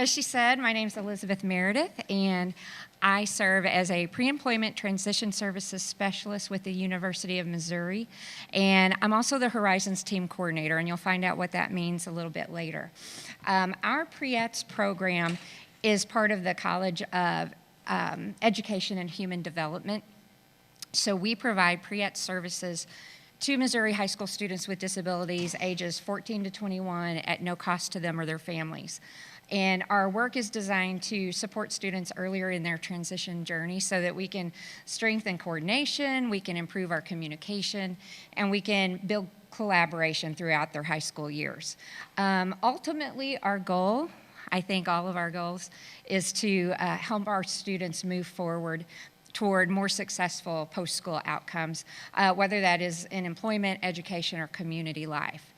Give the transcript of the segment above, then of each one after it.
As she said, my name is Elizabeth Meredith, and I serve as a pre-employment transition services specialist with the University of Missouri, and I'm also the Horizons team coordinator, and you'll find out what that means a little bit later. Our Pre-ETS program is part of the College of Education and Human Development, so we provide Pre-ETS services to Missouri high school students with disabilities ages 14 to 21 at no cost to them or their families. And our work is designed to support students earlier in their transition journey so that we can strengthen coordination, we can improve our communication, and we can build collaboration throughout their high school years. Ultimately, our goal, I think all of our goals, is to help our students move forward toward more successful post-school outcomes, whether that is in employment, education, or community life.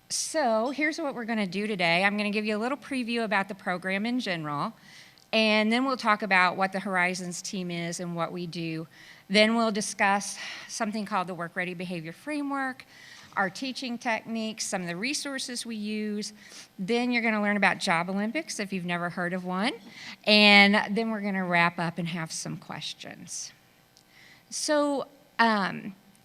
So here's what we're going to do today. I'm going to give you a little preview about the program in general, and then we'll talk about what the Horizons team is and what we do. Then we'll discuss something called the Work Ready Behavior Framework, our teaching techniques, some of the resources we use. Then you're going to learn about Job Olympics if you've never heard of one. And then we're going to wrap up and have some questions. So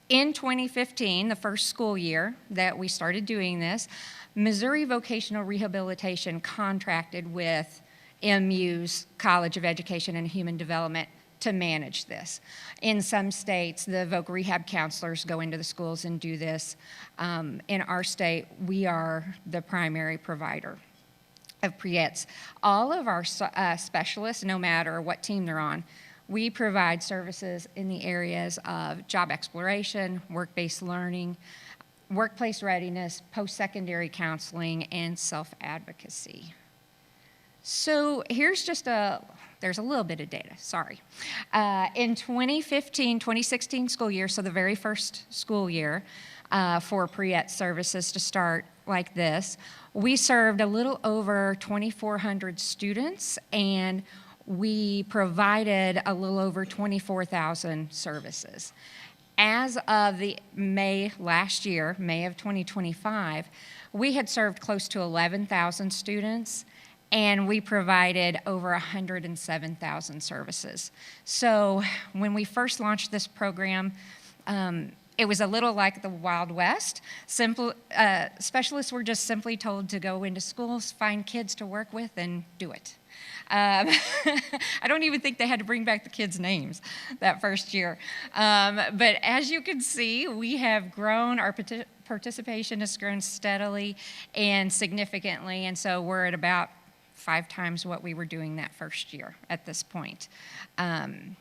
in 2015, the first school year that we started doing this, Missouri Vocational Rehabilitation contracted with MU's College of Education and Human Development to manage this. In some states, the voc rehab counselors go into the schools and do this. In our state, we are the primary provider of Pre-ETS. All of our specialists, no matter what team they're on, we provide services in the areas of job exploration, work-based learning, workplace readiness, post-secondary counseling, and self-advocacy. So here's just there's a little bit of data, sorry. In 2015-2016 school year, so the very first school year for Pre-ETS services to start like this, we served a little over 2,400 students, and we provided a little over 24,000 services. As of the May last year, May of 2025, we had served close to 11,000 students, and we provided over 107,000 services. So when we first launched this program, it was a little like the Wild West. Specialists were just simply told to go into schools, find kids to work with, and do it. I don't even think they had to bring back the kids' names that first year. But as you can see, we have grown. Our participation has grown steadily and significantly, and so we're at about 5 times what we were doing that first year at this point. There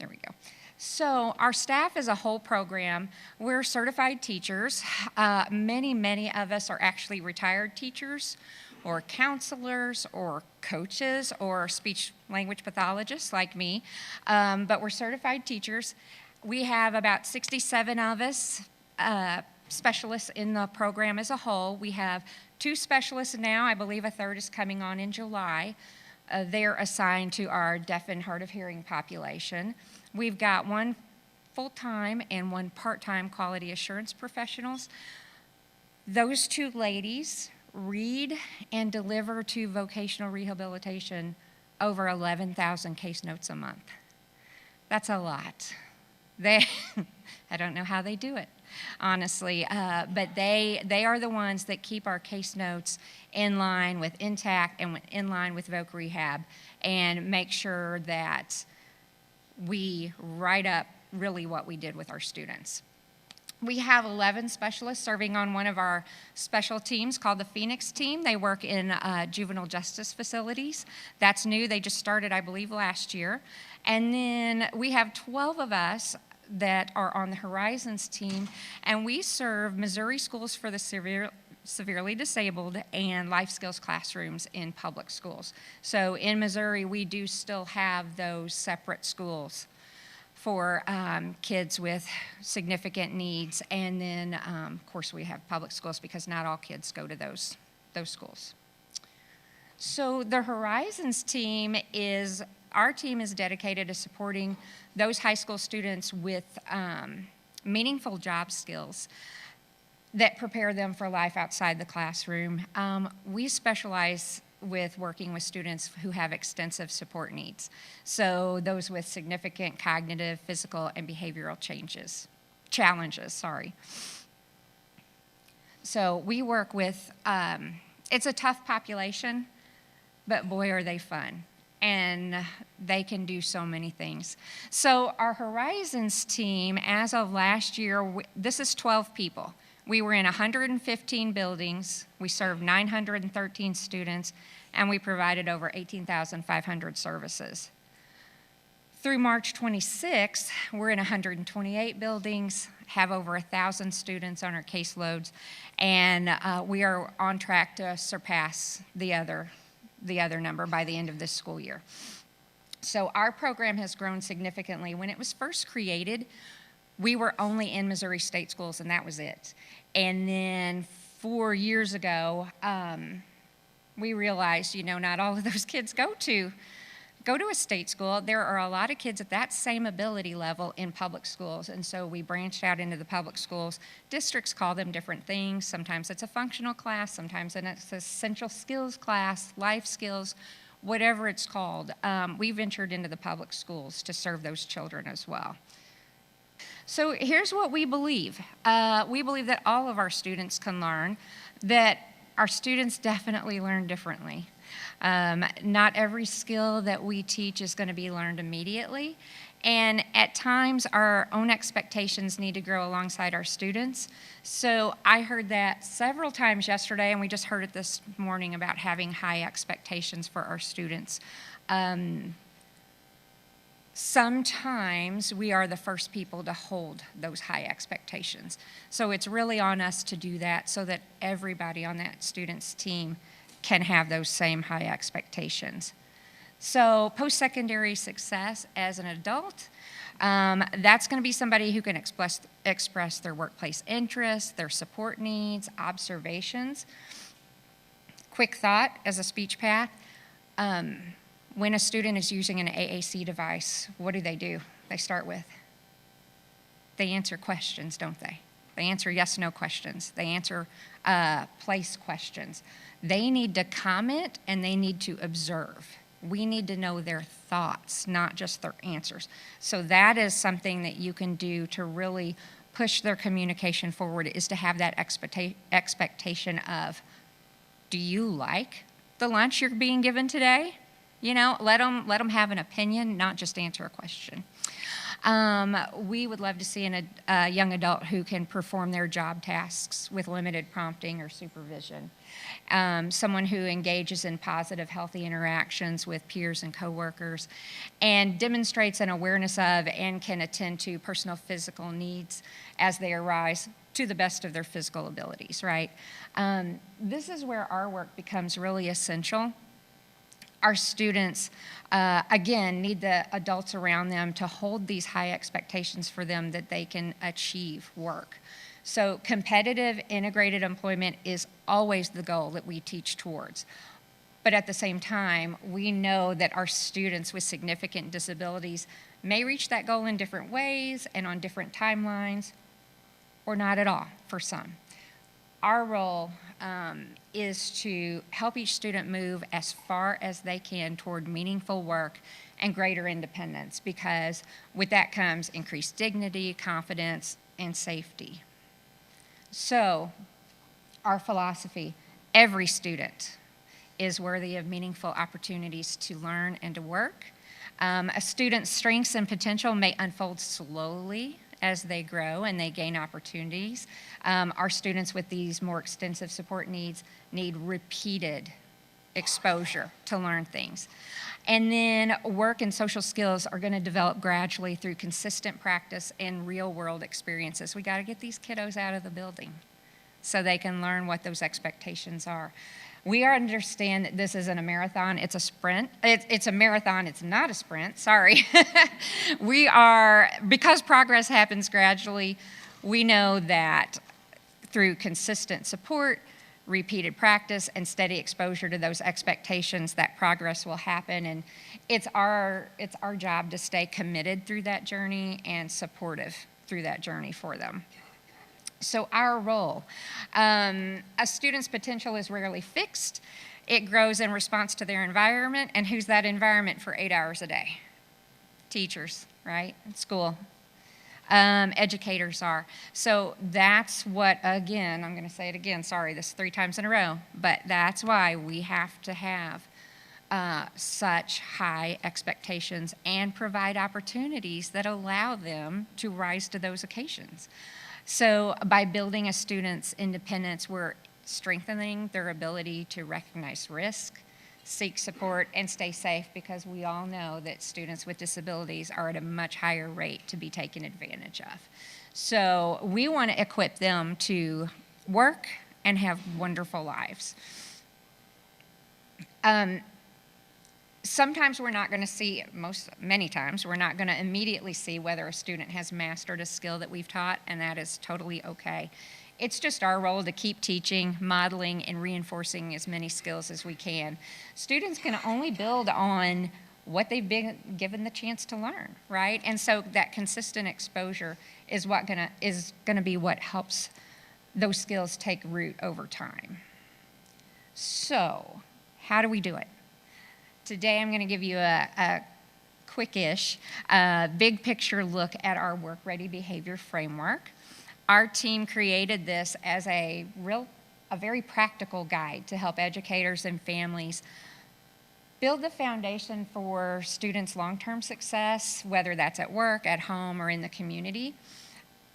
we go. So our staff is a whole program. We're certified teachers. Many of us are actually retired teachers or counselors or coaches or speech language pathologists like me, but we're certified teachers. We have about 67 of us specialists in the program as a whole. We have 2 specialists now. I believe a third is coming on in July. They're assigned to our deaf and hard of hearing population. We've got 1 full-time and 1 part-time quality assurance professionals. Those 2 ladies read and deliver to vocational rehabilitation over 11,000 case notes a month. That's a lot. I don't know how they do it, honestly, but they are the ones that keep our case notes in line with intact and in line with voc rehab and make sure that we write up really what we did with our students. We have 11 specialists serving on one of our special teams called the Phoenix team. They work in juvenile justice facilities. That's new. They just started, I believe, last year. And then we have 12 of us that are on the Horizons team, and we serve Missouri schools for the severely disabled and life skills classrooms in public schools. So in Missouri, we do still have those separate schools for kids with significant needs, and then of course we have public schools because not all kids go to those schools. So the Horizons team our team is dedicated to supporting those high school students with meaningful job skills. that prepare them for life outside the classroom. We specialize with working with students who have extensive support needs. So those with significant cognitive, physical, and behavioral challenges. So we work with, it's a tough population, but boy, are they fun. And they can do so many things. So our Horizons team, as of last year, this is 12 people. We were in 115 buildings, we served 913 students, and we provided over 18,500 services. Through March 26th, we're in 128 buildings, have over 1,000 students on our caseloads, and we are on track to surpass the other number by the end of this school year. So our program has grown significantly. When it was first created, we were only in Missouri state schools, and that was it. And then 4 years ago, we realized, not all of those kids go to a state school. There are a lot of kids at that same ability level in public schools, and so we branched out into the public schools. Districts call them different things. Sometimes it's a functional class, sometimes it's an essential skills class, life skills, whatever it's called. We ventured into the public schools to serve those children as well. So here's what we believe. We believe that all of our students can learn, that our students definitely learn differently. Not every skill that we teach is going to be learned immediately, and at times our own expectations need to grow alongside our students. So I heard that several times yesterday, and we just heard it this morning about having high expectations for our students. Sometimes we are the first people to hold those high expectations. So it's really on us to do that so that everybody on that student's team can have those same high expectations. So post-secondary success as an adult, that's going to be somebody who can express their workplace interests, their support needs, observations. Quick thought as a speech path. When a student is using an AAC device, what do? They start with? They answer questions, don't they? They answer yes/no questions. They answer place questions. They need to comment and they need to observe. We need to know their thoughts, not just their answers. So that is something that you can do to really push their communication forward, is to have that expectation of, do you like the lunch you're being given today? Let them have an opinion, not just answer a question. We would love to see a young adult who can perform their job tasks with limited prompting or supervision. Someone who engages in positive, healthy interactions with peers and coworkers and demonstrates an awareness of and can attend to personal physical needs as they arise to the best of their physical abilities, right? This is where our work becomes really essential. Our students, again, need the adults around them to hold these high expectations for them that they can achieve work. So competitive integrated employment is always the goal that we teach towards. But at the same time, we know that our students with significant disabilities may reach that goal in different ways and on different timelines, or not at all for some. Our role is to help each student move as far as they can toward meaningful work and greater independence, because with that comes increased dignity, confidence, and safety. So, our philosophy, every student is worthy of meaningful opportunities to learn and to work. A student's strengths and potential may unfold slowly as they grow and they gain opportunities. Our students with these more extensive support needs need repeated exposure to learn things. And then work and social skills are going to develop gradually through consistent practice and real-world experiences. We got to get these kiddos out of the building so they can learn what those expectations are. We understand that this isn't a marathon, it's a sprint. It's a marathon, it's not a sprint, sorry. Because progress happens gradually, we know that through consistent support, repeated practice, and steady exposure to those expectations, that progress will happen. And it's our job to stay committed through that journey and supportive through that journey for them. So our role, a student's potential is rarely fixed. It grows in response to their environment, and who's that environment for 8 hours a day? Teachers, right? School. Educators are. So that's what, again, I'm going to say it again, sorry, this is 3 times in a row, but that's why we have to have such high expectations and provide opportunities that allow them to rise to those occasions. So by building a student's independence, we're strengthening their ability to recognize risk, seek support, and stay safe, because we all know that students with disabilities are at a much higher rate to be taken advantage of. So we want to equip them to work and have wonderful lives. Sometimes we're not going to see, many times, we're not going to immediately see whether a student has mastered a skill that we've taught, and that is totally okay. It's just our role to keep teaching, modeling, and reinforcing as many skills as we can. Students can only build on what they've been given the chance to learn, right? And so that consistent exposure is gonna be what helps those skills take root over time. So, how do we do it? Today I'm going to give you a quick-ish, big picture look at our work-ready behavior framework. Our team created this as a very practical guide to help educators and families build the foundation for students' long-term success, whether that's at work, at home, or in the community.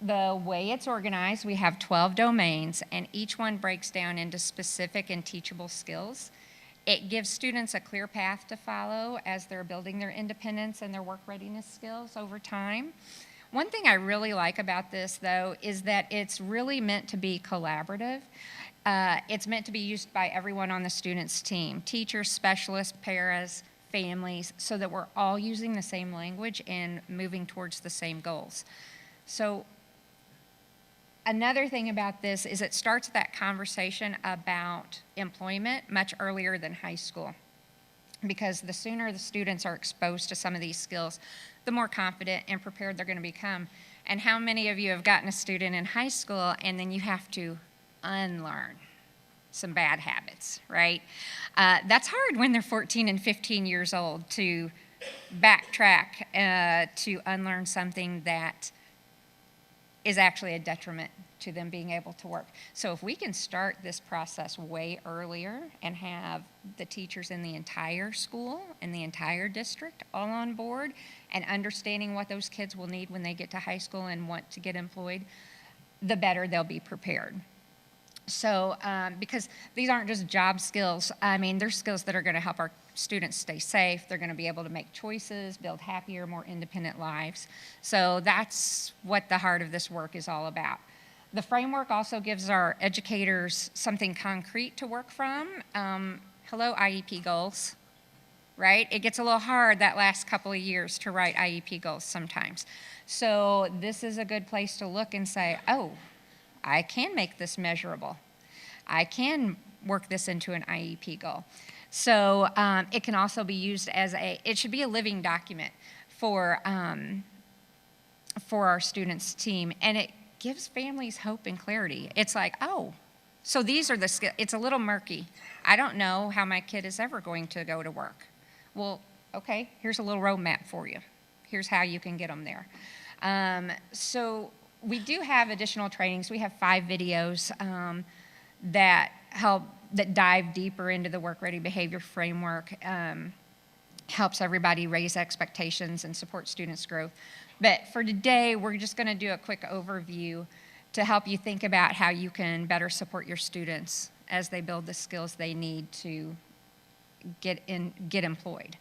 The way it's organized, we have 12 domains, and each one breaks down into specific and teachable skills. It gives students a clear path to follow as they're building their independence and their work readiness skills over time. One thing I really like about this, though, is that it's really meant to be collaborative. It's meant to be used by everyone on the student's team, teachers, specialists, paras, families, so that we're all using the same language and moving towards the same goals. So another thing about this is it starts that conversation about employment much earlier than high school, because the sooner the students are exposed to some of these skills, the more confident and prepared they're going to become. And how many of you have gotten a student in high school and then you have to unlearn some bad habits, right? That's hard when they're 14 and 15 years old to backtrack to unlearn something that is actually a detriment to them being able to work. So if we can start this process way earlier and have the teachers in the entire school and the entire district all on board and understanding what those kids will need when they get to high school and want to get employed, the better they'll be prepared. So, because these aren't just job skills, I mean, they're skills that are going to help our students stay safe. They're going to be able to make choices, build happier, more independent lives. So that's what the heart of this work is all about. The framework also gives our educators something concrete to work from. Hello, IEP goals, right? It gets a little hard that last couple of years to write IEP goals sometimes. So this is a good place to look and say, oh, I can make this measurable. I can work this into an IEP goal. So it can also be used as it should be a living document for our students' team, and it gives families hope and clarity. It's like, oh, so these are the skills. It's a little murky. I don't know how my kid is ever going to go to work. Well, okay, here's a little roadmap for you. Here's how you can get them there. So we do have additional trainings. We have 5 videos that dive deeper into the work-ready behavior framework, helps everybody raise expectations and support students' growth. But for today, we're just going to do a quick overview to help you think about how you can better support your students as they build the skills they need to get employed.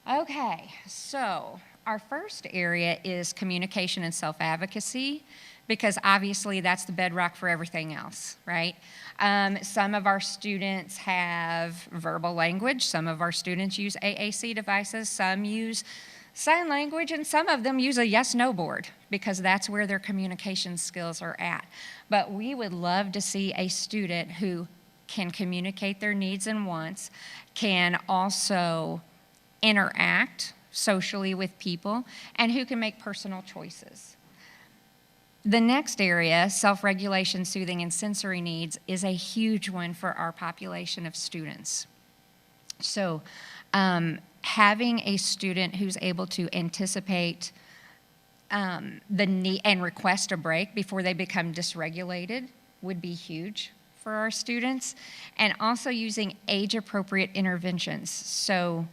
Okay, so our first area is communication and self-advocacy, because obviously that's the bedrock for everything else, right? Some of our students have verbal language, some of our students use AAC devices, some use sign language, and some of them use a yes-no board, because that's where their communication skills are at. But we would love to see a student who can communicate their needs and wants, can also interact socially with people, and who can make personal choices. The next area, self-regulation, soothing, and sensory needs, is a huge one for our population of students. So having a student who's able to anticipate the need and request a break before they become dysregulated would be huge for our students, and also using age-appropriate interventions. So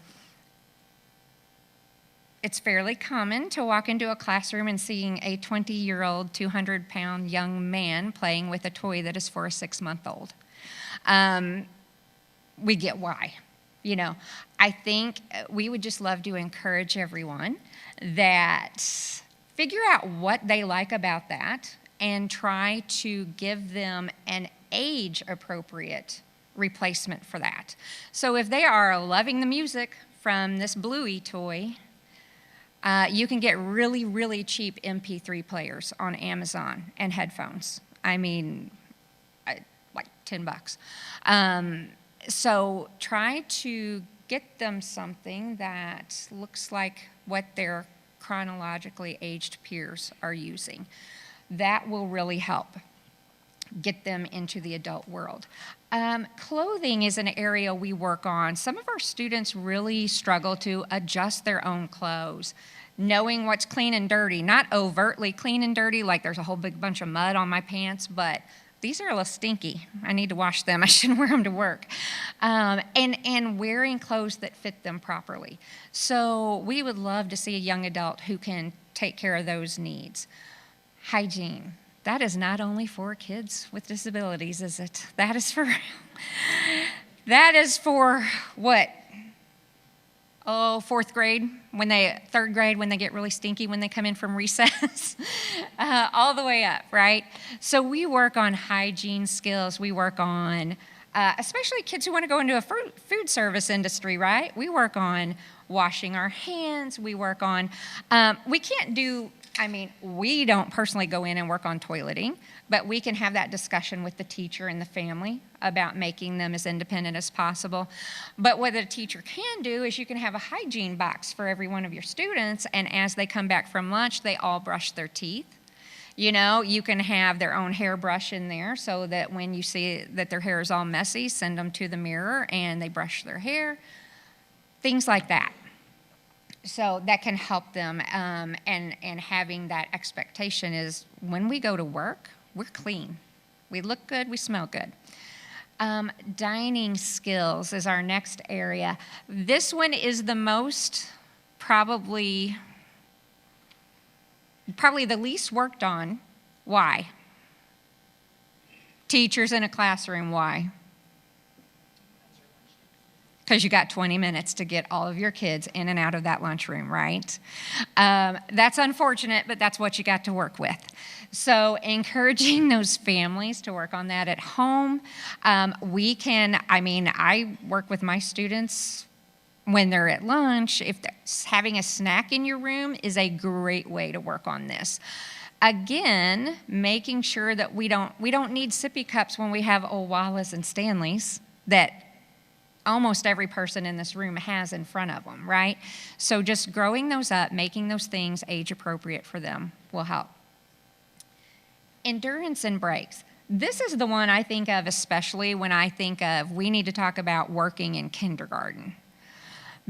it's fairly common to walk into a classroom and seeing a 20-year-old, 200-pound young man playing with a toy that is for a 6-month-old. We get why. You know, I think we would just love to encourage everyone that figure out what they like about that and try to give them an age-appropriate replacement for that. So if they are loving the music from this Bluey toy, you can get really, really cheap MP3 players on Amazon and headphones. I mean, like $10. So try to get them something that looks like what their chronologically aged peers are using. That will really help get them into the adult world. Clothing is an area we work on. Some of our students really struggle to adjust their own clothes, knowing what's clean and dirty, not overtly clean and dirty, like there's a whole big bunch of mud on my pants, but these are a little stinky. I need to wash them. I shouldn't wear them to work. And wearing clothes that fit them properly. So we would love to see a young adult who can take care of those needs. Hygiene. That is not only for kids with disabilities, is it? That is for what? Oh, fourth grade, third grade, when they get really stinky when they come in from recess, all the way up, right? So we work on hygiene skills. We work on, especially kids who want to go into a food service industry, right? We work on washing our hands. We work on, we don't personally go in and work on toileting, but we can have that discussion with the teacher and the family about making them as independent as possible. But what the teacher can do is you can have a hygiene box for every one of your students, and as they come back from lunch, they all brush their teeth. You know, you can have their own hairbrush in there so that when you see that their hair is all messy, send them to the mirror and they brush their hair, things like that. So that can help them, and having that expectation is when we go to work, we're clean. We look good, we smell good. Dining skills is our next area. This one is the most, probably the least worked on. Why? Teachers in a classroom, why? Because you got 20 minutes to get all of your kids in and out of that lunchroom, right? That's unfortunate, but that's what you got to work with. So encouraging those families to work on that at home. I work with my students when they're at lunch. If having a snack in your room is a great way to work on this. Again, making sure that we don't need sippy cups when we have Owalas and Stanleys that almost every person in this room has in front of them, right? So just growing those up, making those things age appropriate for them will help. Endurance and breaks. This is the one I think of especially when I think of we need to talk about working in kindergarten.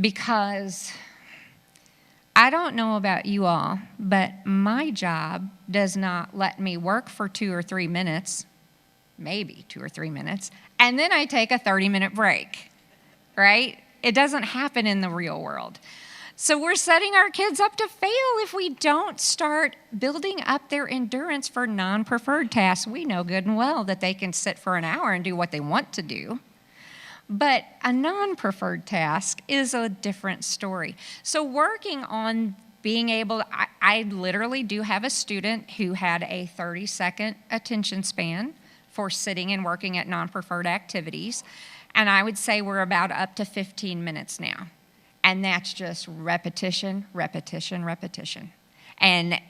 Because I don't know about you all, but my job does not let me work for 2 or 3 minutes, maybe 2 or 3 minutes, and then I take a 30-minute break. Right? It doesn't happen in the real world. So we're setting our kids up to fail if we don't start building up their endurance for non-preferred tasks. We know good and well that they can sit for an hour and do what they want to do. But a non-preferred task is a different story. So working on being able, I literally do have a student who had a 30-second attention span for sitting and working at non-preferred activities. And I would say we're about up to 15 minutes now. And that's just repetition, repetition, repetition. And,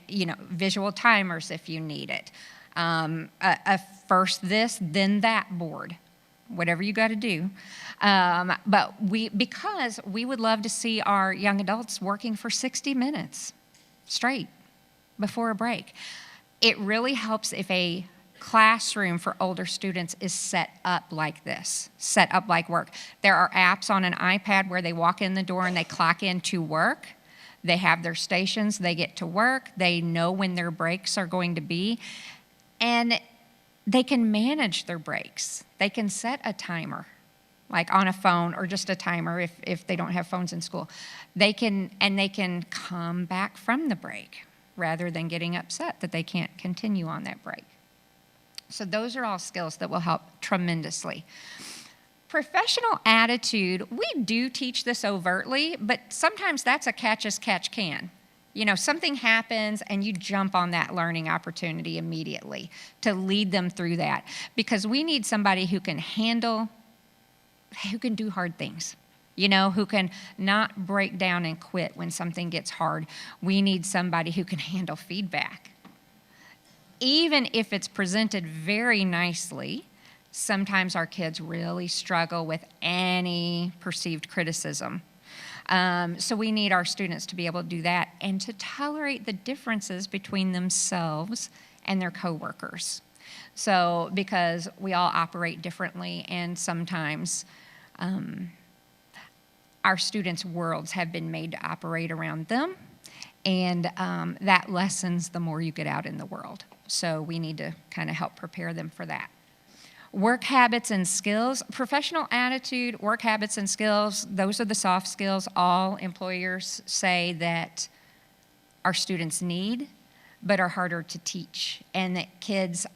visual timers if you need it. A first this, then that board. Whatever you got to do. But because we would love to see our young adults working for 60 minutes straight before a break. It really helps if a classroom for older students is set up like this, set up like work. There are apps on an iPad where they walk in the door and they clock in to work. They have their stations, they get to work, they know when their breaks are going to be, and they can manage their breaks. They can set a timer, like on a phone, or just a timer if they don't have phones in school. They can come back from the break rather than getting upset that they can't continue on that break. So those are all skills that will help tremendously. Professional attitude, we do teach this overtly, but sometimes that's a catch as catch can. You know, something happens and you jump on that learning opportunity immediately to lead them through that, because we need somebody who can do hard things, you know, who can not break down and quit when something gets hard. We need somebody who can handle feedback. Even if it's presented very nicely, sometimes our kids really struggle with any perceived criticism. So we need our students to be able to do that and to tolerate the differences between themselves and their coworkers. So because we all operate differently, and sometimes our students' worlds have been made to operate around them, and that lessens the more you get out in the world. So we need to kind of help prepare them for that. Work habits and skills, professional attitude, work habits and skills, those are the soft skills all employers say that our students need, but are harder to teach. And that kids,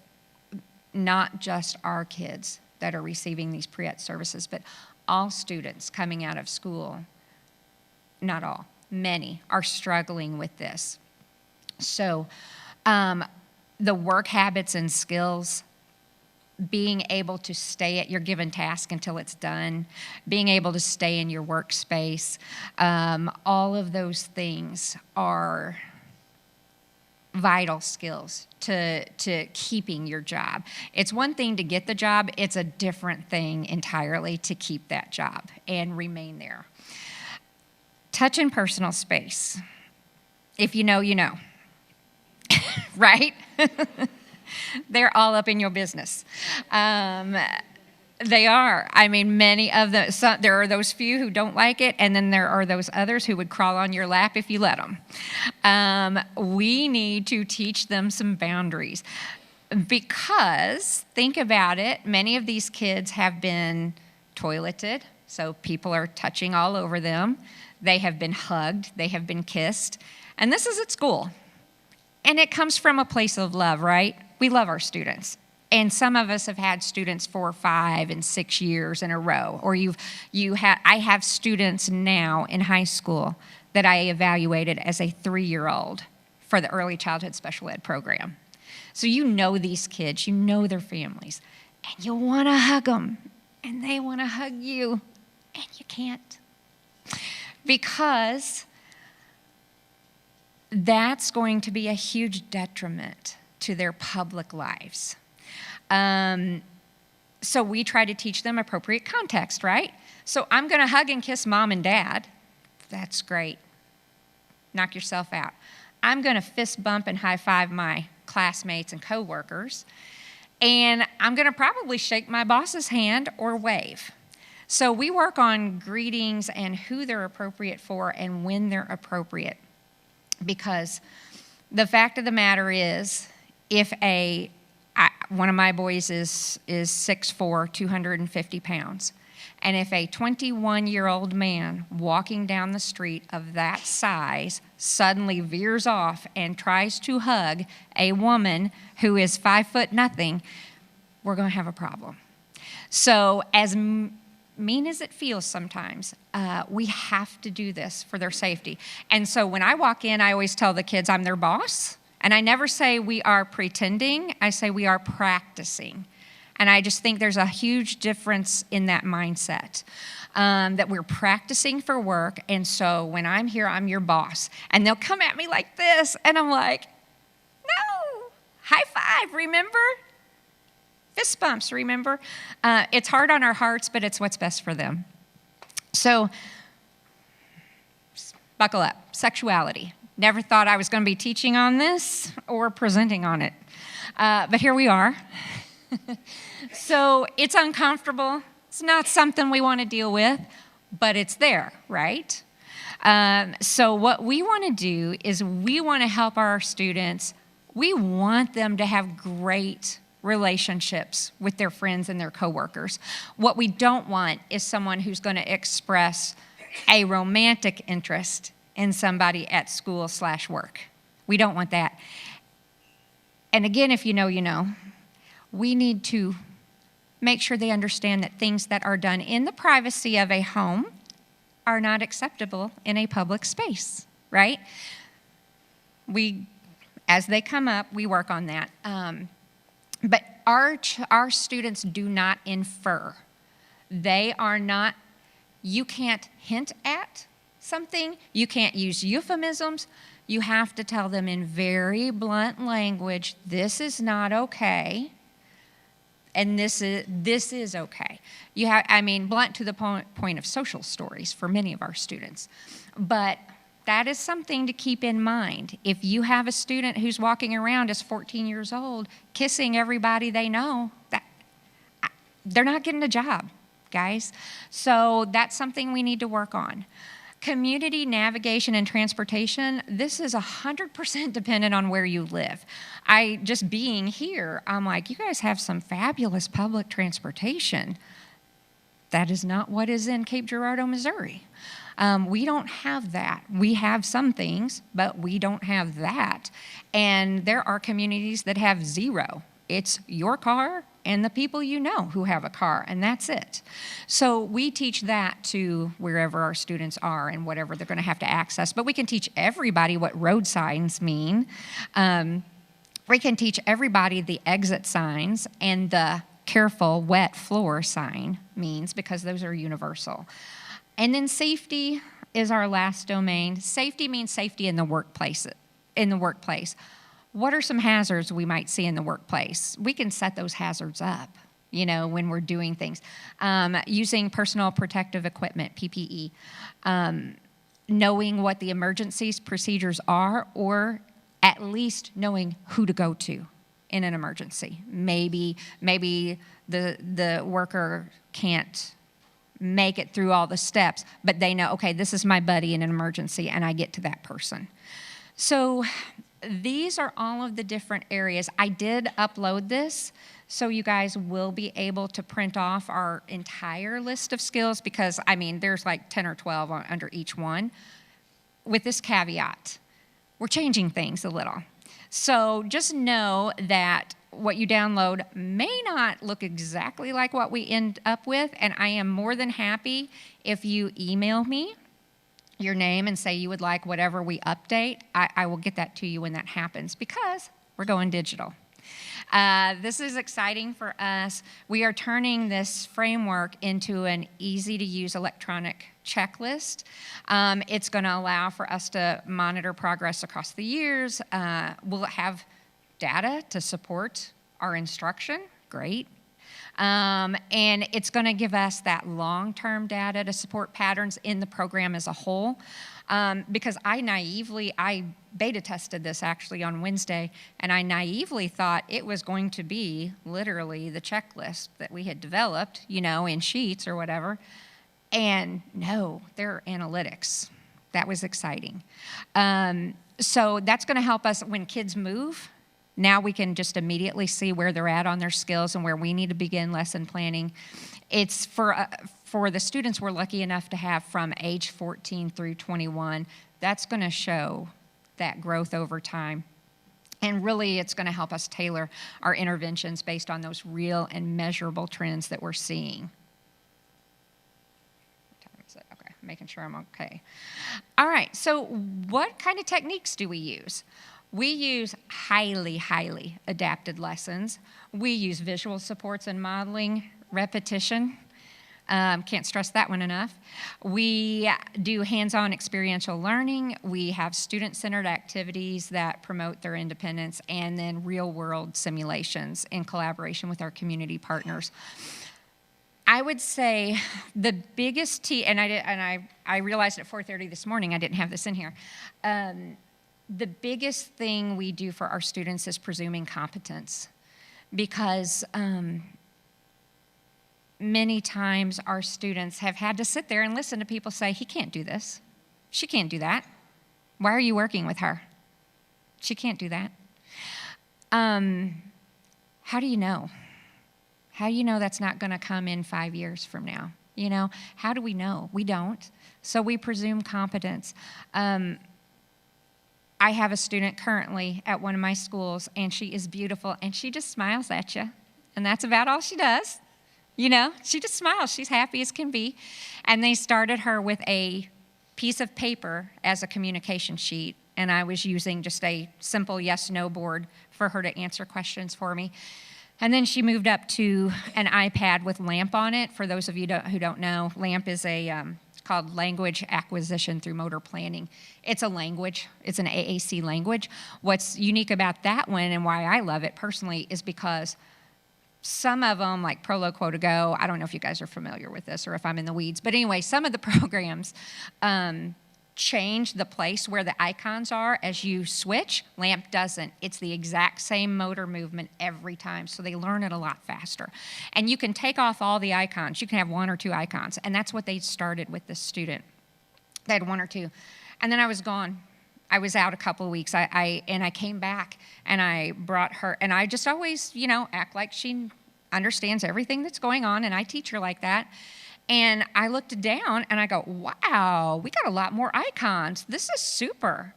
not just our kids that are receiving these pre-ETS services, but all students coming out of school, not all, many are struggling with this. So the work habits and skills, being able to stay at your given task until it's done, being able to stay in your workspace, all of those things are vital skills to keeping your job. It's one thing to get the job, it's a different thing entirely to keep that job and remain there. Touch and personal space. If you know, you know. Right? They're all up in your business. They are. I mean, many of them, there are those few who don't like it, and then there are those others who would crawl on your lap if you let them. We need to teach them some boundaries, because, think about it, many of these kids have been toileted, so people are touching all over them. They have been hugged. They have been kissed. And this is at school. And it comes from a place of love, right? We love our students. And some of us have had students 4, 5, and 6 years in a row. Or I have students now in high school that I evaluated as a 3-year-old for the early childhood special ed program. So you know these kids, you know their families, and you want to hug them, and they want to hug you, and you can't. Because that's going to be a huge detriment to their public lives. So we try to teach them appropriate context, right? So I'm going to hug and kiss mom and dad. That's great. Knock yourself out. I'm going to fist bump and high five my classmates and coworkers. And I'm going to probably shake my boss's hand or wave. So we work on greetings and who they're appropriate for and when they're appropriate. Because the fact of the matter is, if one of my boys is 6'4", 250 pounds, and if a 21-year-old man walking down the street of that size suddenly veers off and tries to hug a woman who is 5 foot nothing, we're going to have a problem. So as mean as it feels sometimes, we have to do this for their safety. And so when I walk in, I always tell the kids I'm their boss. And I never say we are pretending. I say we are practicing. And I just think there's a huge difference in that mindset, that we're practicing for work. And so when I'm here, I'm your boss. And they'll come at me like this. And I'm like, no, high five, remember? Fist bumps, remember? It's hard on our hearts, but it's what's best for them. So, buckle up. Sexuality. Never thought I was going to be teaching on this or presenting on it. But here we are. So it's uncomfortable. It's not something we want to deal with, but it's there, right? So what we want to do is we want to help our students. We want them to have great relationships with their friends and their coworkers. What we don't want is someone who's going to express a romantic interest in somebody at school/work. We don't want that. And again, if you know, you know. We need to make sure they understand that things that are done in the privacy of a home are not acceptable in a public space, right? As they come up, we work on that. But our students do not infer. They are not, you can't hint at something. You can't use euphemisms. You have to tell them in very blunt language, this is not okay, and this is okay. Blunt to the point of social stories for many of our students. But that is something to keep in mind. If you have a student who's walking around as 14 years old, kissing everybody they know, they're not getting a job, guys. So that's something we need to work on. Community navigation and transportation, this is 100% dependent on where you live. Just being here, I'm like, you guys have some fabulous public transportation. That is not what is in Cape Girardeau, Missouri. We don't have that. We have some things, but we don't have that. And there are communities that have zero. It's your car and the people you know who have a car, and that's it. So we teach that to wherever our students are and whatever they're going to have to access. But we can teach everybody what road signs mean. We can teach everybody the exit signs and the careful wet floor sign means, because those are universal. And then safety is our last domain. Safety means safety in the workplace. What are some hazards we might see in the workplace? We can set those hazards up, when we're doing things. Using personal protective equipment, PPE. Knowing what the emergencies procedures are, or at least knowing who to go to in an emergency. Maybe the worker can't make it through all the steps, but they know, okay, this is my buddy in an emergency, and I get to that person. So these are all of the different areas. I did upload this, so you guys will be able to print off our entire list of skills, because, there's like 10 or 12 under each one. With this caveat, we're changing things a little. So just know that what you download may not look exactly like what we end up with, and I am more than happy if you email me your name and say you would like whatever we update. I will get that to you when that happens, because we're going digital. This is exciting for us. We are turning this framework into an easy-to-use electronic checklist. It's going to allow for us to monitor progress across the years. We'll have data to support our instruction. Great. And it's going to give us that long-term data to support patterns in the program as a whole. Because I beta tested this actually on Wednesday, and I naively thought it was going to be literally the checklist that we had developed, in sheets or whatever. And no, they're analytics. That was exciting. So that's going to help us when kids move. Now we can just immediately see where they're at on their skills and where we need to begin lesson planning. It's for the students we're lucky enough to have from age 14 through 21. That's going to show that growth over time. And really, it's going to help us tailor our interventions based on those real and measurable trends that we're seeing. What time is it? Okay, making sure I'm okay. All right, so what kind of techniques do we use? We use highly, highly adapted lessons. We use visual supports and modeling, repetition. Can't stress that one enough. We do hands-on experiential learning. We have student-centered activities that promote their independence, and then real-world simulations in collaboration with our community partners. I would say the biggest and I realized at 4:30 this morning I didn't have this in here. the biggest thing we do for our students is presuming competence, because many times our students have had to sit there and listen to people say, he can't do this. She can't do that. Why are you working with her? She can't do that. How do you know? How do you know that's not going to come in 5 years from now? You know, how do we know? We don't. So we presume competence. I have a student currently at one of my schools, and she is beautiful, and she just smiles at you. And that's about all she does. You know, she just smiles. She's happy as can be. And they started her with a piece of paper as a communication sheet, and I was using just a simple yes-no board for her to answer questions for me. And then she moved up to an iPad with LAMP on it. For those of you who don't know, LAMP is it's called Language Acquisition Through Motor Planning. It's a language. It's an AAC language. What's unique about that one and why I love it personally is because some of them, like Prolo Quota Go, I don't know if you guys are familiar with this or if I'm in the weeds, but anyway, some of the programs change the place where the icons are as you switch. LAMP doesn't. It's the exact same motor movement every time, so they learn it a lot faster. And you can take off all the icons. You can have 1 or 2 icons, and that's what they started with this student. They had 1 or 2. And then I was gone. I was out a couple of weeks, and I came back, and I brought her, and I just always, you know, act like she understands everything that's going on, and I teach her like that. And I looked down, and I go, wow, we got a lot more icons. This is super.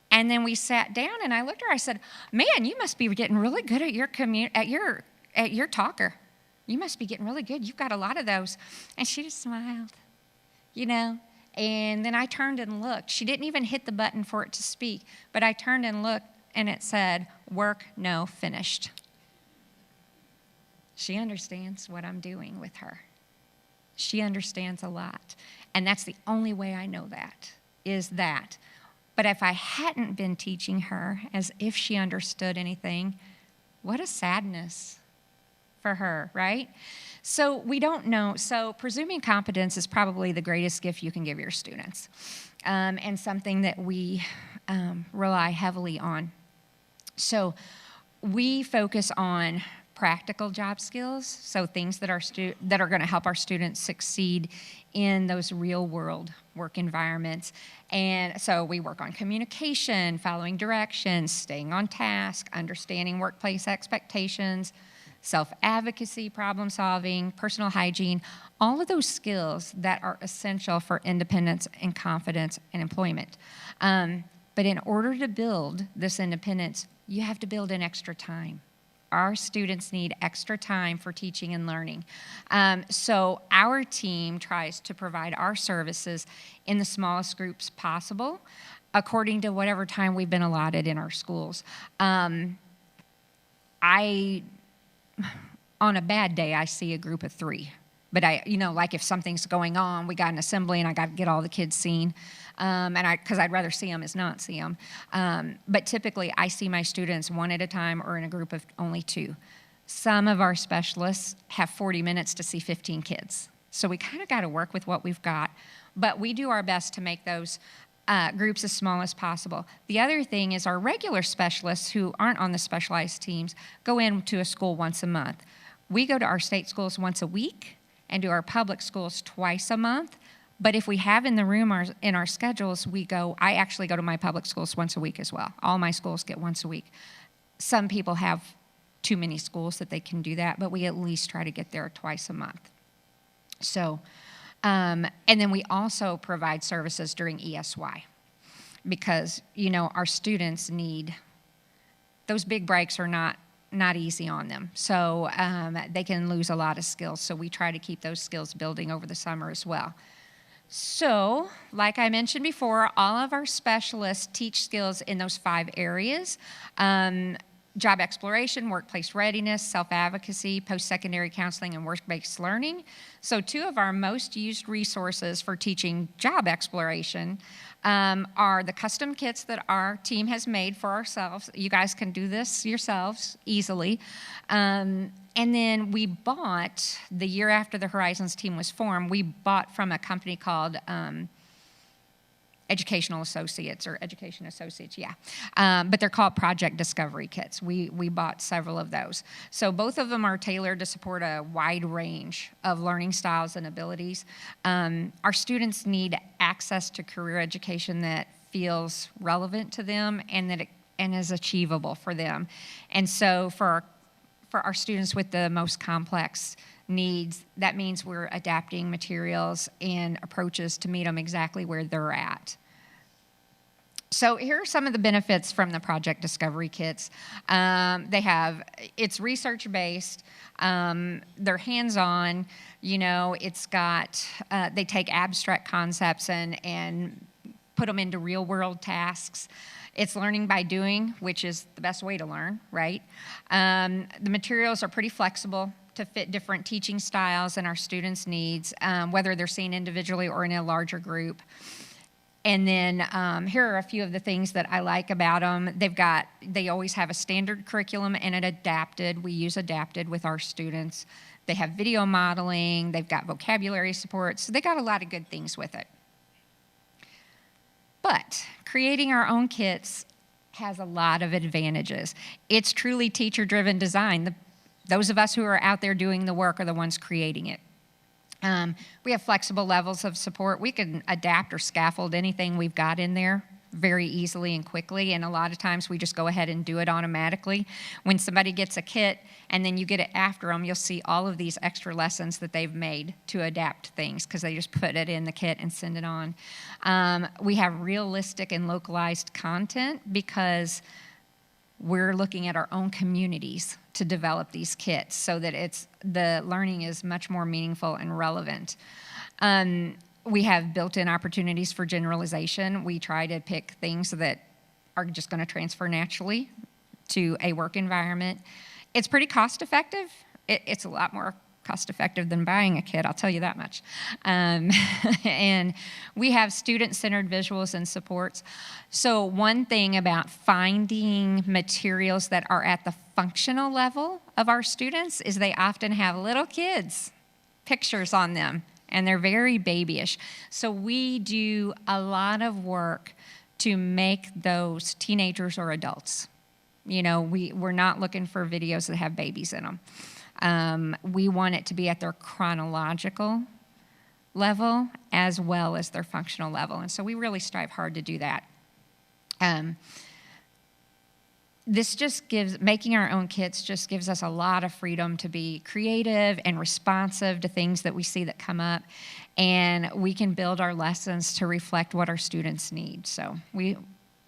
And then we sat down, and I looked at her. I said, man, you must be getting really good at your talker. You must be getting really good. You've got a lot of those. And she just smiled, you know. And then I turned and looked. She didn't even hit the button for it to speak, but I turned and looked, and it said, work, no, finished. She understands what I'm doing with her. She understands a lot. And that's the only way I know that, is that. But if I hadn't been teaching her as if she understood anything, what a sadness for her, right? So we don't know. So presuming competence is probably the greatest gift you can give your students, and something that we rely heavily on. So we focus on practical job skills, so things that are going to help our students succeed in those real-world work environments. And so we work on communication, following directions, staying on task, understanding workplace expectations, self-advocacy, problem-solving, personal hygiene, all of those skills that are essential for independence and confidence and employment. But in order to build this independence, you have to build in extra time. Our students need extra time for teaching and learning. So our team tries to provide our services in the smallest groups possible, according to whatever time we've been allotted in our schools. On a bad day, I see a group of 3. But like if something's going on, we got an assembly and I got to get all the kids seen, because I'd rather see them as not see them. But typically, I see my students 1 at a time or in a group of only 2. Some of our specialists have 40 minutes to see 15 kids. So we kind of got to work with what we've got. But we do our best to make those groups as small as possible. The other thing is our regular specialists who aren't on the specialized teams go into a school once a month. We go to our state schools once a week and do our public schools twice a month. But if we have in the room in our schedules, I actually go to my public schools once a week as well. All my schools get once a week. Some people have too many schools that they can do that, but we at least try to get there twice a month. So, and then we also provide services during ESY because, our students need, those big breaks are not easy on them. So they can lose a lot of skills. So we try to keep those skills building over the summer as well. So, like I mentioned before, all of our specialists teach skills in those 5 areas. Job exploration, workplace readiness, self-advocacy, post-secondary counseling, and work-based learning. So 2 of our most used resources for teaching job exploration are the custom kits that our team has made for ourselves. You guys can do this yourselves easily. And then we bought, the year after the Horizons team was formed, we bought from a company called educational associates or education associates, yeah. But they're called project discovery kits. We bought several of those. So both of them are tailored to support a wide range of learning styles and abilities. Our students need access to career education that feels relevant to them and is achievable for them. And so for our students with the most complex needs, that means we're adapting materials and approaches to meet them exactly where they're at. So here are some of the benefits from the project discovery kits. It's research-based, they're hands-on, they take abstract concepts and put them into real-world tasks. It's learning by doing, which is the best way to learn, right? The materials are pretty flexible to fit different teaching styles and our students' needs, whether they're seen individually or in a larger group. And then here are a few of the things that I like about them. They always have a standard curriculum and we use adapted with our students. They have video modeling, they've got vocabulary support, so they got a lot of good things with it. But creating our own kits has a lot of advantages. It's truly teacher-driven design. Those of us who are out there doing the work are the ones creating it. We have flexible levels of support. We can adapt or scaffold anything we've got in there very easily and quickly, and a lot of times we just go ahead and do it automatically. When somebody gets a kit and then you get it after them, you'll see all of these extra lessons that they've made to adapt things because they just put it in the kit and send it on. We have realistic and localized content because we're looking at our own communities to develop these kits so that the learning is much more meaningful and relevant. We have built-in opportunities for generalization. We try to pick things that are just going to transfer naturally to a work environment. It's pretty cost-effective. It's a lot more cost-effective than buying a kit, I'll tell you that much. And we have student-centered visuals and supports. So one thing about finding materials that are at the functional level of our students is they often have little kids' pictures on them, and they're very babyish. So we do a lot of work to make those teenagers or adults. We're not looking for videos that have babies in them. We want it to be at their chronological level as well as their functional level. And so we really strive hard to do that. Making our own kits just gives us a lot of freedom to be creative and responsive to things that we see that come up. And we can build our lessons to reflect what our students need. So we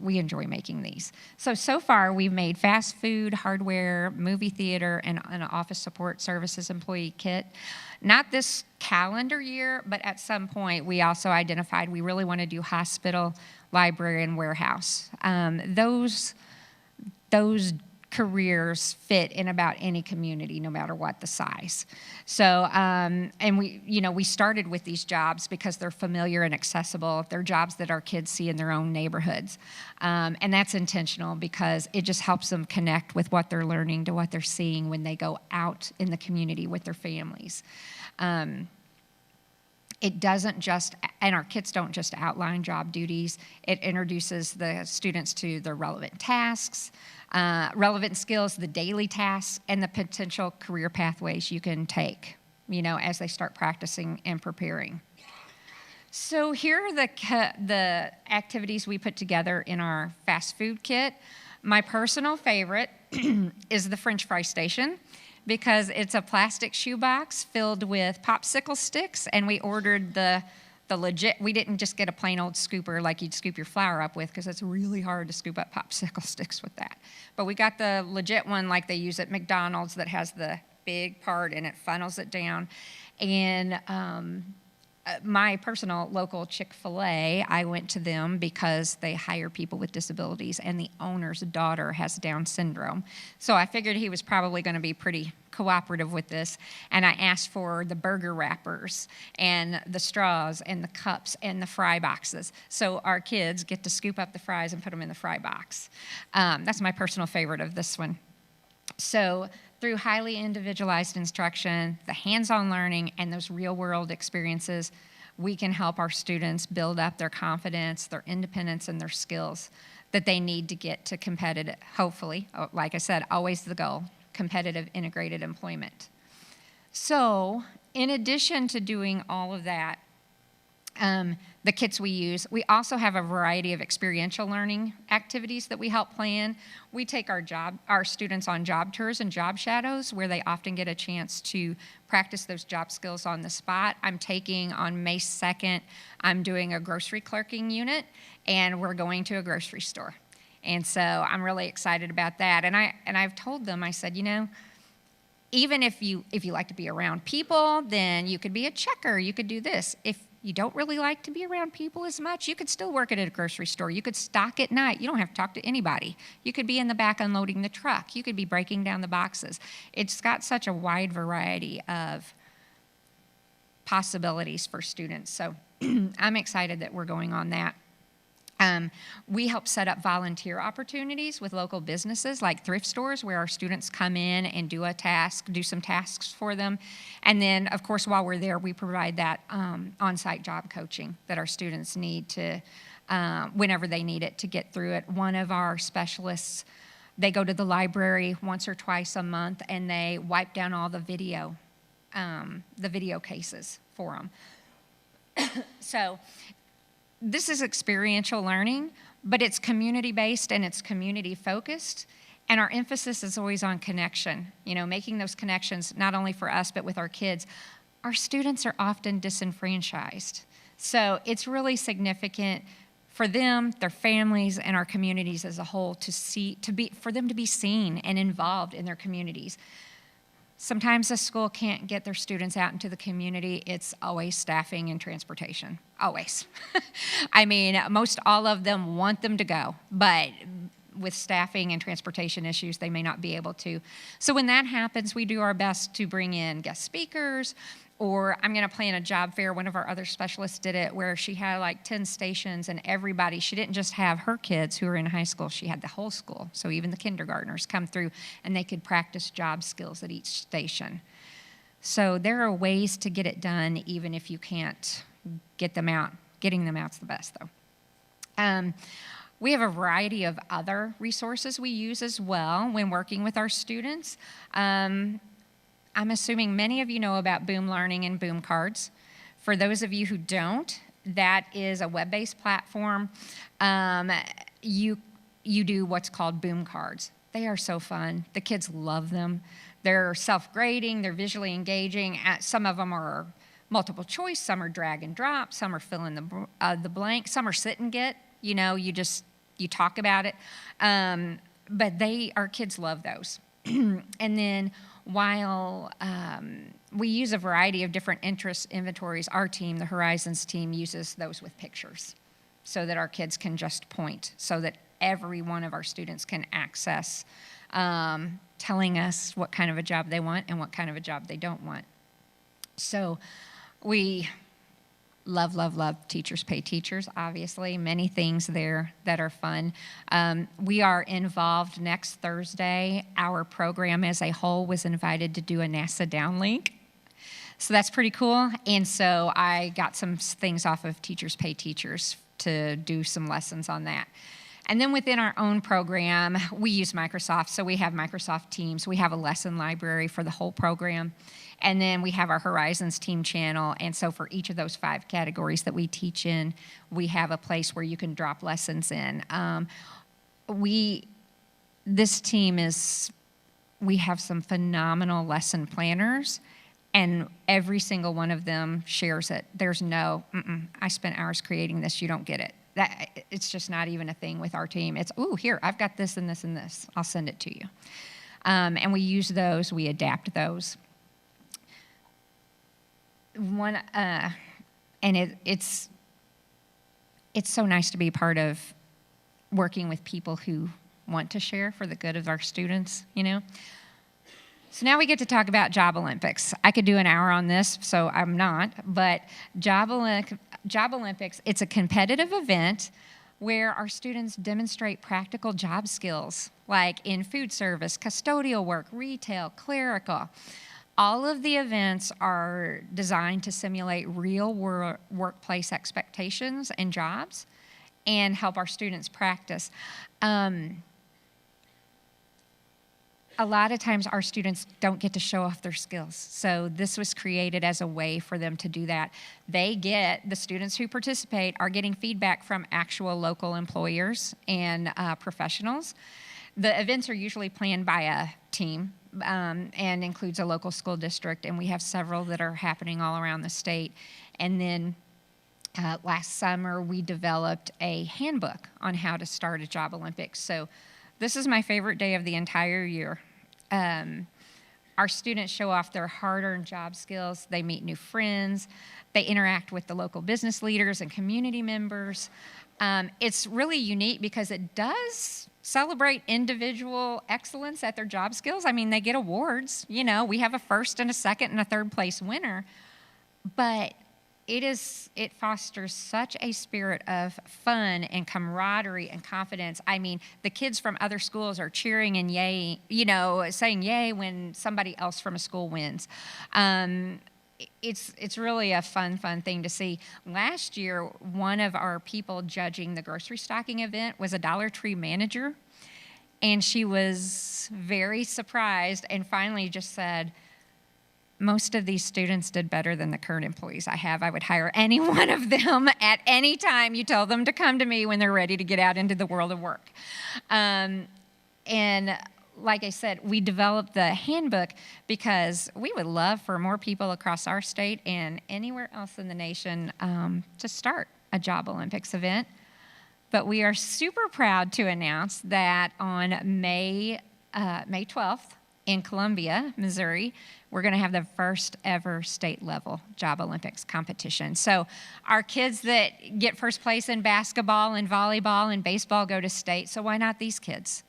enjoy making these. So far we've made fast food, hardware, movie theater, and an office support services employee kit. Not this calendar year, but at some point we also identified we really want to do hospital, library, and warehouse. Those careers fit in about any community, no matter what the size. So, and we started with these jobs because they're familiar and accessible. They're jobs that our kids see in their own neighborhoods. And that's intentional because it just helps them connect with what they're learning to what they're seeing when they go out in the community with their families. It doesn't just, and our kits don't just outline job duties, it introduces the students to the relevant tasks, relevant skills, the daily tasks, and the potential career pathways you can take, as they start practicing and preparing. So here are the activities we put together in our fast food kit. My personal favorite is the French fry station, because it's a plastic shoebox filled with popsicle sticks, and we ordered the legit, we didn't just get a plain old scooper like you'd scoop your flour up with, because it's really hard to scoop up popsicle sticks with that. But we got the legit one like they use at McDonald's that has the big part and it funnels it down. And my personal local Chick-fil-A, I went to them because they hire people with disabilities, and the owner's daughter has Down syndrome. So I figured he was probably going to be pretty cooperative with this, and I asked for the burger wrappers and the straws and the cups and the fry boxes. So our kids get to scoop up the fries and put them in the fry box. That's my personal favorite of this one. So through highly individualized instruction, the hands-on learning, and those real-world experiences, we can help our students build up their confidence, their independence, and their skills that they need to get to competitive, hopefully, like I said, always the goal, competitive integrated employment. So, in addition to doing all of that, the kits we use, we also have a variety of experiential learning activities that we help plan. We take our students on job tours and job shadows where they often get a chance to practice those job skills on the spot. I'm taking on May 2nd, I'm doing a grocery clerking unit, and we're going to a grocery store. And so I'm really excited about that. And I've told them, I said, you know, even if you like to be around people, then you could be a checker, you could do this. If you don't really like to be around people as much, you could still work at a grocery store. You could stock at night. You don't have to talk to anybody. You could be in the back unloading the truck. You could be breaking down the boxes. It's got such a wide variety of possibilities for students. So I'm excited that we're going on that. We help set up volunteer opportunities with local businesses like thrift stores where our students come in and do some tasks for them. And then, of course, while we're there, we provide that on-site job coaching that our students need to, whenever they need it to get through it. One of our specialists, they go to the library once or twice a month and they wipe down all the video cases for them. So, this is experiential learning, but it's community-based and it's community-focused, and our emphasis is always on connection, you know, making those connections not only for us but with our kids. Our students are often disenfranchised, so it's really significant for them, their families, and our communities as a whole for them to be seen and involved in their communities. Sometimes the school can't get their students out into the community. It's always staffing and transportation, always. I mean, most all of them want them to go, but with staffing and transportation issues, they may not be able to. So when that happens, we do our best to bring in guest speakers, or I'm going to plan a job fair. One of our other specialists did it where she had like 10 stations and everybody, she didn't just have her kids who were in high school, she had the whole school. So even the kindergartners come through and they could practice job skills at each station. So there are ways to get it done even if you can't get them out. Getting them out's the best though. We have a variety of other resources we use as well when working with our students. I'm assuming many of you know about Boom Learning and Boom Cards. For those of you who don't, that is a web-based platform. You do what's called Boom Cards. They are so fun. The kids love them. They're self-grading. They're visually engaging. Some of them are multiple choice. Some are drag and drop. Some are fill in the blank. Some are sit and get. You know, you talk about it. But our kids love those. And then while we use a variety of different interest inventories, our team, the Horizons team, uses those with pictures so that our kids can just point, so that every one of our students can access telling us what kind of a job they want and what kind of a job they don't want. So we love, love, love Teachers Pay Teachers, obviously. Many things there that are fun. We are involved next Thursday. Our program as a whole was invited to do a NASA downlink. So that's pretty cool. And so I got some things off of Teachers Pay Teachers to do some lessons on that. And then within our own program, we use Microsoft. So we have Microsoft Teams. We have a lesson library for the whole program. And then we have our Horizons team channel. And so for each of those 5 categories that we teach in, we have a place where you can drop lessons in. This team we have some phenomenal lesson planners, and every single one of them shares it. There's no, I spent hours creating this, you don't get it. It's just not even a thing with our team. It's, here, I've got this and this and this. I'll send it to you. And we use those, we adapt those. It's so nice to be part of working with people who want to share for the good of our students, you know. So now we get to talk about Job Olympics. I could do an hour on this, so I'm not, but Job Olympics, it's a competitive event where our students demonstrate practical job skills, like in food service, custodial work, retail, clerical. All of the events are designed to simulate real workplace expectations and jobs and help our students practice. A lot of times our students don't get to show off their skills. So this was created as a way for them to do that. The students who participate are getting feedback from actual local employers and professionals. The events are usually planned by a team and includes a local school district, and we have several that are happening all around the state. And then last summer, we developed a handbook on how to start a Job Olympics. So this is my favorite day of the entire year. Our students show off their hard-earned job skills. They meet new friends. They interact with the local business leaders and community members. It's really unique because it does celebrate individual excellence at their job skills. I mean, they get awards. You know, we have a first and a second and a third place winner. But it fosters such a spirit of fun and camaraderie and confidence. I mean, the kids from other schools are cheering and yay, saying yay when somebody else from a school wins. It's really a fun thing to see. Last year, one of our people judging the grocery stocking event was a Dollar Tree manager, and she was very surprised and finally just said, most of these students did better than the current employees I have. I would hire any one of them at any time you tell them to come to me when they're ready to get out into the world of work. And like I said, we developed the handbook because we would love for more people across our state and anywhere else in the nation to start a Job Olympics event. But we are super proud to announce that on May 12th in Columbia, Missouri, we're going to have the first ever state level Job Olympics competition. So our kids that get first place in basketball and volleyball and baseball go to state, so why not these kids?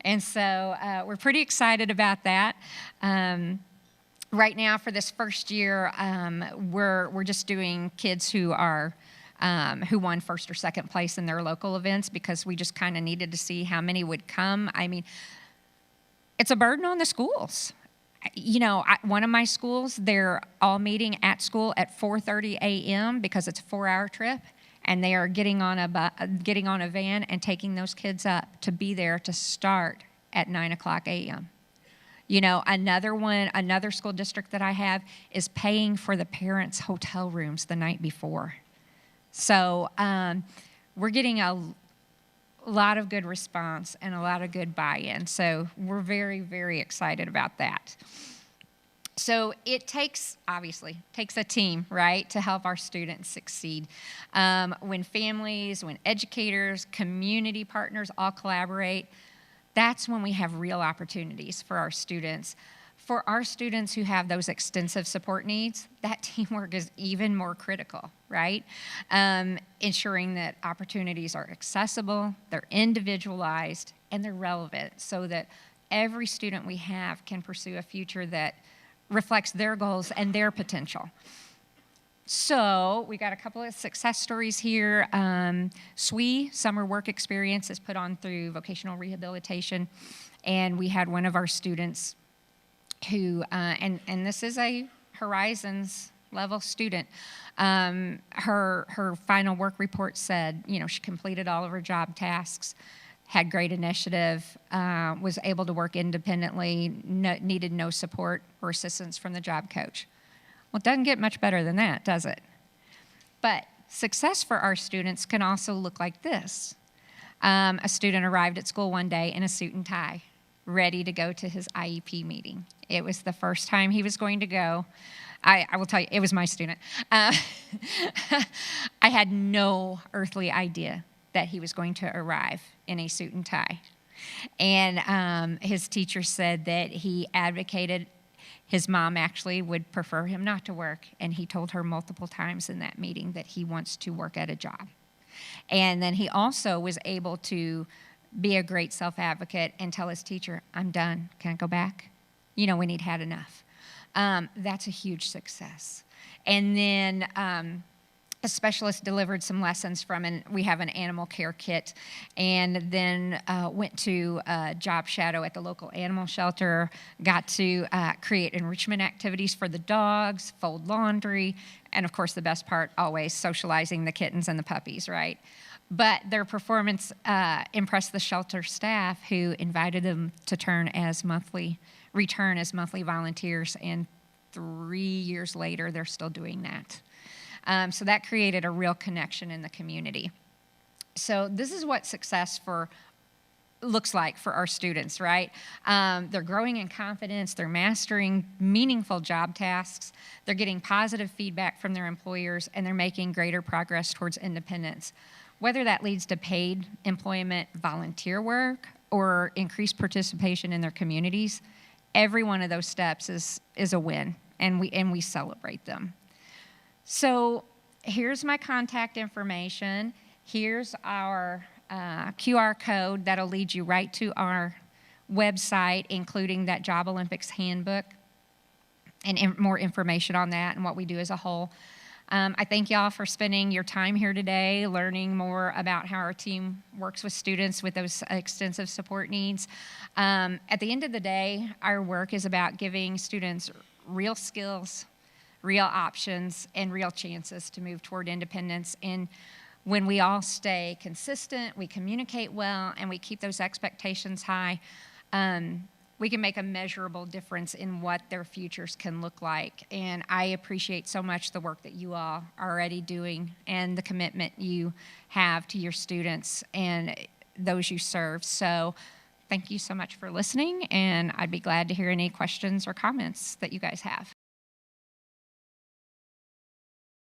And so we're pretty excited about that. Right now for this first year, we're just doing kids who won first or second place in their local events because we just kind of needed to see how many would come. I mean, it's a burden on the schools. You know, one of my schools, they're all meeting at school at 4:30 a.m. because it's a 4-hour trip, and they are getting on a van and taking those kids up to be there to start at 9 o'clock a.m. You know, another school district that I have is paying for the parents' hotel rooms the night before. So we're getting a lot of good response and a lot of good buy-in. So we're very, very excited about that. So it takes a team, right, to help our students succeed. When families, when educators, community partners all collaborate, that's when we have real opportunities for our students. For our students who have those extensive support needs, that teamwork is even more critical, right? Ensuring that opportunities are accessible, they're individualized, and they're relevant so that every student we have can pursue a future that reflects their goals and their potential. So we got a couple of success stories here. SWE, Summer Work Experience, is put on through vocational rehabilitation, and we had one of our students who, and this is a Horizons level student, her final work report said, you know, she completed all of her job tasks, had great initiative, was able to work independently, needed no support or assistance from the job coach. Well, it doesn't get much better than that, does it? But success for our students can also look like this. A student arrived at school one day in a suit and tie, ready to go to his IEP meeting. It was the first time he was going to go. I will tell you, it was my student. I had no earthly idea that he was going to arrive in a suit and tie. And his teacher said that he advocated. His mom actually would prefer him not to work, and he told her multiple times in that meeting that he wants to work at a job. And then he also was able to be a great self-advocate and tell his teacher, I'm done, can I go back? You know, when he'd had enough. That's a huge success. And then a specialist delivered some lessons from, and we have an animal care kit, and then went to job shadow at the local animal shelter, got to create enrichment activities for the dogs, fold laundry, and of course the best part always, socializing the kittens and the puppies, right? But their performance impressed the shelter staff, who invited them to return as monthly volunteers, and 3 years later they're still doing that. So that created a real connection in the community. So this is what success looks like for our students, right? They're growing in confidence, they're mastering meaningful job tasks, they're getting positive feedback from their employers, and they're making greater progress towards independence. Whether that leads to paid employment, volunteer work, or increased participation in their communities, every one of those steps is a win, and we celebrate them. So here's my contact information. Here's our QR code that'll lead you right to our website, including that Job Olympics handbook and more information on that and what we do as a whole. I thank y'all for spending your time here today, learning more about how our team works with students with those extensive support needs. At the end of the day, our work is about giving students real skills, real options, and real chances to move toward independence. And when we all stay consistent, we communicate well, and we keep those expectations high, we can make a measurable difference in what their futures can look like. And I appreciate so much the work that you all are already doing and the commitment you have to your students and those you serve. So thank you so much for listening, and I'd be glad to hear any questions or comments that you guys have.